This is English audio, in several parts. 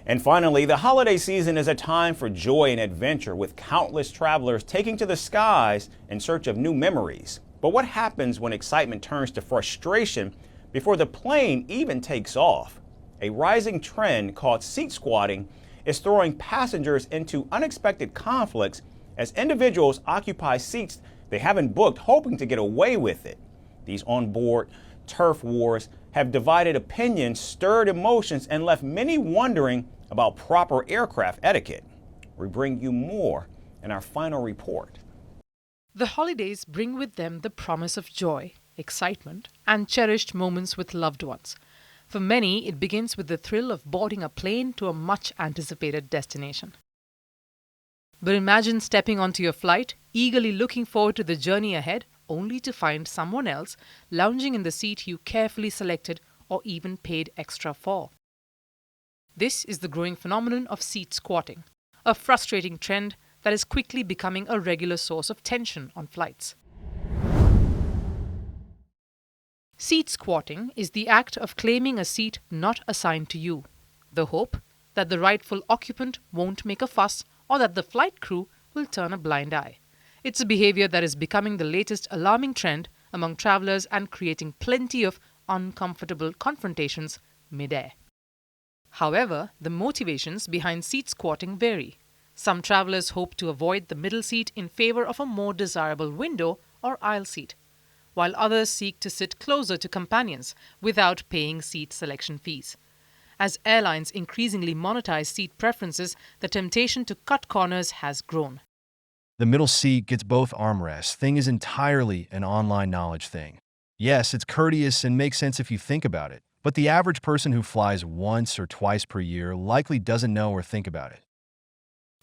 And finally, the holiday season is a time for joy and adventure, with countless travelers taking to the skies in search of new memories. But what happens when excitement turns to frustration before the plane even takes off? A rising trend called seat squatting is throwing passengers into unexpected conflicts as individuals occupy seats they haven't booked, hoping to get away with it. These onboard turf wars have divided opinions, stirred emotions, and left many wondering about proper aircraft etiquette. We bring you more in our final report. The holidays bring with them the promise of joy, excitement, and cherished moments with loved ones. For many, it begins with the thrill of boarding a plane to a much-anticipated destination. But imagine stepping onto your flight, eagerly looking forward to the journey ahead, only to find someone else lounging in the seat you carefully selected or even paid extra for. This is the growing phenomenon of seat squatting, a frustrating trend that is quickly becoming a regular source of tension on flights. Seat squatting is the act of claiming a seat not assigned to you, the hope that the rightful occupant won't make a fuss or that the flight crew will turn a blind eye. It's a behavior that is becoming the latest alarming trend among travelers and creating plenty of uncomfortable confrontations mid-air. However, the motivations behind seat squatting vary. Some travelers hope to avoid the middle seat in favor of a more desirable window or aisle seat, while others seek to sit closer to companions without paying seat selection fees. As airlines increasingly monetize seat preferences, the temptation to cut corners has grown. The middle seat gets both armrests. Thing is entirely an online knowledge thing. Yes, it's courteous and makes sense if you think about it, but the average person who flies once or twice per year likely doesn't know or think about it.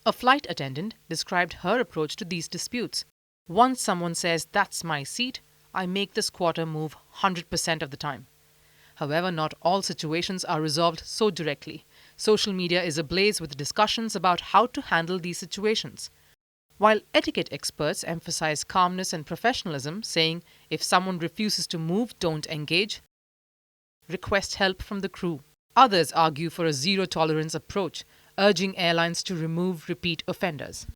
A flight attendant described her approach to these disputes. Once someone says, "That's my seat," I make the squatter move 100% of the time. However, not all situations are resolved so directly. Social media is ablaze with discussions about how to handle these situations. While etiquette experts emphasize calmness and professionalism, saying if someone refuses to move, don't engage, request help from the crew. Others argue for a zero-tolerance approach, urging airlines to remove repeat offenders.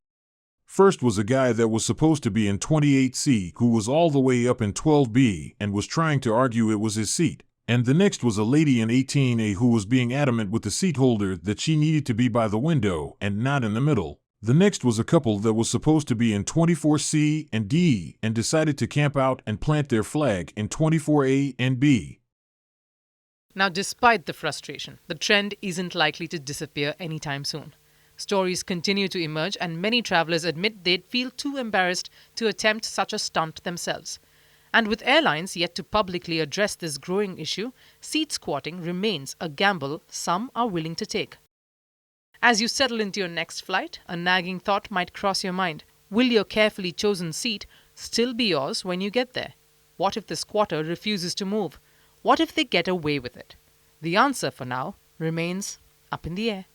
First was a guy that was supposed to be in 28C who was all the way up in 12B and was trying to argue it was his seat. And the next was a lady in 18A who was being adamant with the seat holder that she needed to be by the window and not in the middle. The next was a couple that was supposed to be in 24C and D and decided to camp out and plant their flag in 24A and B. Now, despite the frustration, the trend isn't likely to disappear anytime soon. Stories continue to emerge, and many travelers admit they'd feel too embarrassed to attempt such a stunt themselves. And with airlines yet to publicly address this growing issue, seat squatting remains a gamble some are willing to take. As you settle into your next flight, a nagging thought might cross your mind. Will your carefully chosen seat still be yours when you get there? What if the squatter refuses to move? What if they get away with it? The answer for now remains up in the air.